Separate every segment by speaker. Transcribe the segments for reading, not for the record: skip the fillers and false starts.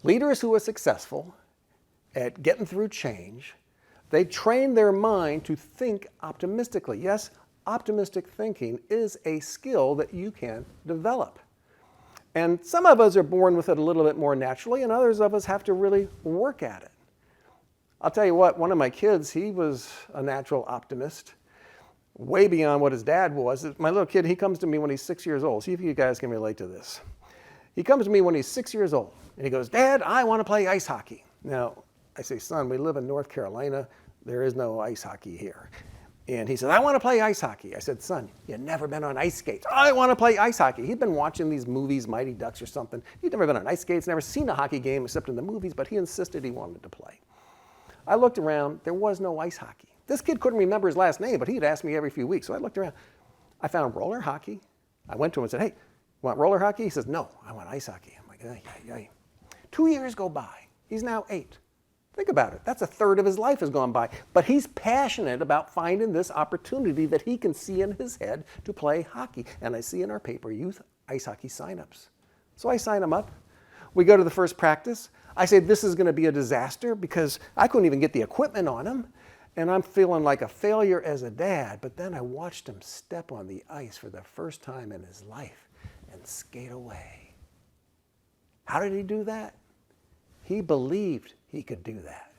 Speaker 1: Leaders who are successful at getting through change, they train their mind to think optimistically. Yes, optimistic thinking is a skill that you can develop. And some of us are born with it a little bit more naturally, and others of us have to really work at it. I'll tell you what, one of my kids, he was a natural optimist, way beyond what his dad was. My little kid, he comes to me when he's 6 years old. See if you guys can relate to this. He comes to me when he's 6 years old, and he goes, "Dad, I want to play ice hockey." Now, I say, "Son, we live in North Carolina. There is no ice hockey here." And he says, "I want to play ice hockey." I said, "Son, you've never been on ice skates." "I want to play ice hockey." He'd been watching these movies, Mighty Ducks or something. He'd never been on ice skates, never seen a hockey game except in the movies, but he insisted he wanted to play. I looked around. There was no ice hockey. This kid couldn't remember his last name, but he'd ask me every few weeks. So I looked around. I found roller hockey. I went to him and said, "Hey, want roller hockey?" He says, "No, I want ice hockey." I'm like, "Ay, ay, ay." 2 years go by. He's now 8. Think about it. That's a third of his life has gone by. But he's passionate about finding this opportunity that he can see in his head to play hockey. And I see in our paper, youth ice hockey signups. So I sign him up. We go to the first practice. I say, this is going to be a disaster because I couldn't even get the equipment on him. And I'm feeling like a failure as a dad. But then I watched him step on the ice for the first time in his life and skate away. How did he do that? He believed he could do that.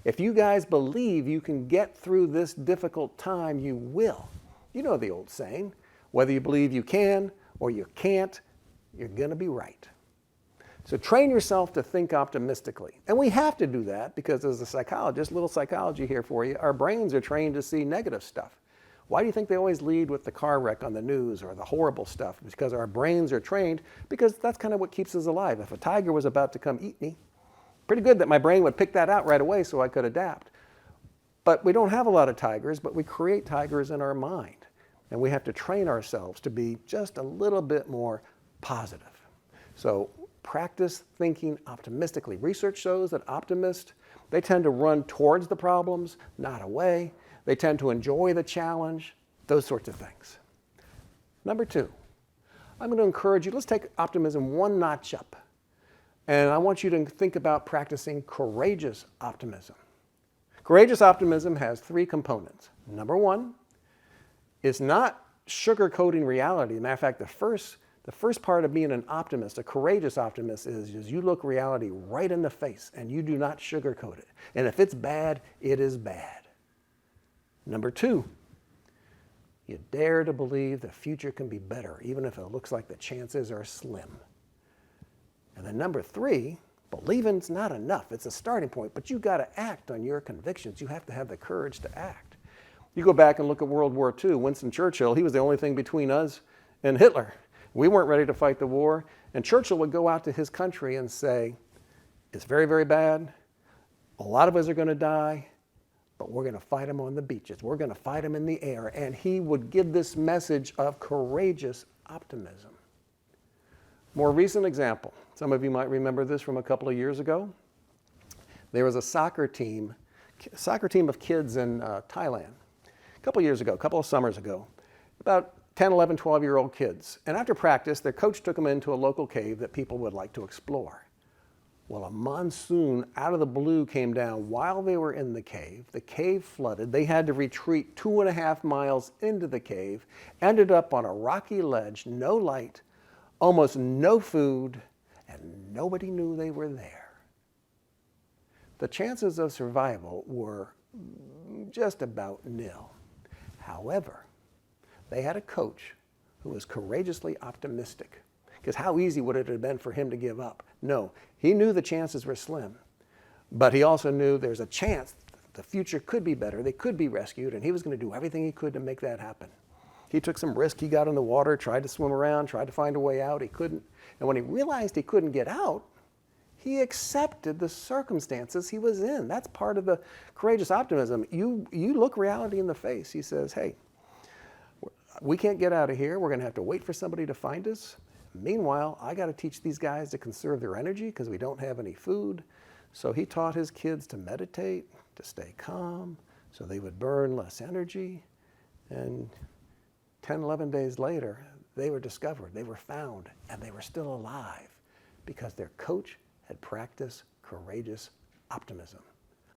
Speaker 1: If you guys believe you can get through this difficult time, you will. You know the old saying, whether you believe you can or you can't, you're going to be right. So train yourself to think optimistically. And we have to do that because as a psychologist, little psychology here for you, our brains are trained to see negative stuff. Why do you think they always lead with the car wreck on the news or the horrible stuff? It's because our brains are trained, because that's kind of what keeps us alive. If a tiger was about to come eat me, pretty good that my brain would pick that out right away so I could adapt. But we don't have a lot of tigers, but we create tigers in our mind. And we have to train ourselves to be just a little bit more positive. So practice thinking optimistically. Research shows that optimists, they tend to run towards the problems, not away. They tend to enjoy the challenge, those sorts of things. Number 2, I'm going to encourage you, let's take optimism one notch up. And I want you to think about practicing courageous optimism. Courageous optimism has 3 components. Number 1, it's not sugarcoating reality. As a matter of fact, the first part of being an optimist, a courageous optimist, is you look reality right in the face and you do not sugarcoat it. And if it's bad, it is bad. Number 2, you dare to believe the future can be better, even if it looks like the chances are slim. And then number 3, believing's not enough. It's a starting point, but you've got to act on your convictions. You have to have the courage to act. You go back and look at World War II, Winston Churchill, he was the only thing between us and Hitler. We weren't ready to fight the war, and Churchill would go out to his country and say, it's very, very bad. A lot of us are going to die, but we're going to fight them on the beaches. We're going to fight them in the air. And he would give this message of courageous optimism. More recent example. Some of you might remember this from a couple of years ago. There was a soccer team of kids in Thailand a couple of years ago, a couple of summers ago, about 10, 11, 12-year-old kids. And after practice, their coach took them into a local cave that people would like to explore. Well, a monsoon out of the blue came down while they were in the cave. The cave flooded. They had to retreat 2.5 miles into the cave, ended up on a rocky ledge, no light, almost no food, and nobody knew they were there. The chances of survival were just about nil. However, they had a coach who was courageously optimistic. Because how easy would it have been for him to give up? No, he knew the chances were slim, but he also knew there's a chance the future could be better, they could be rescued, and he was going to do everything he could to make that happen. He took some risk. He got in the water, tried to swim around, tried to find a way out. He couldn't. And when he realized he couldn't get out, he accepted the circumstances he was in. That's part of the courageous optimism. You look reality in the face. He says, hey, we can't get out of here. We're going to have to wait for somebody to find us. Meanwhile, I got to teach these guys to conserve their energy because we don't have any food. So he taught his kids to meditate, to stay calm, so they would burn less energy. And 10, 11 days later, they were discovered, they were found, and they were still alive because their coach and practice courageous optimism.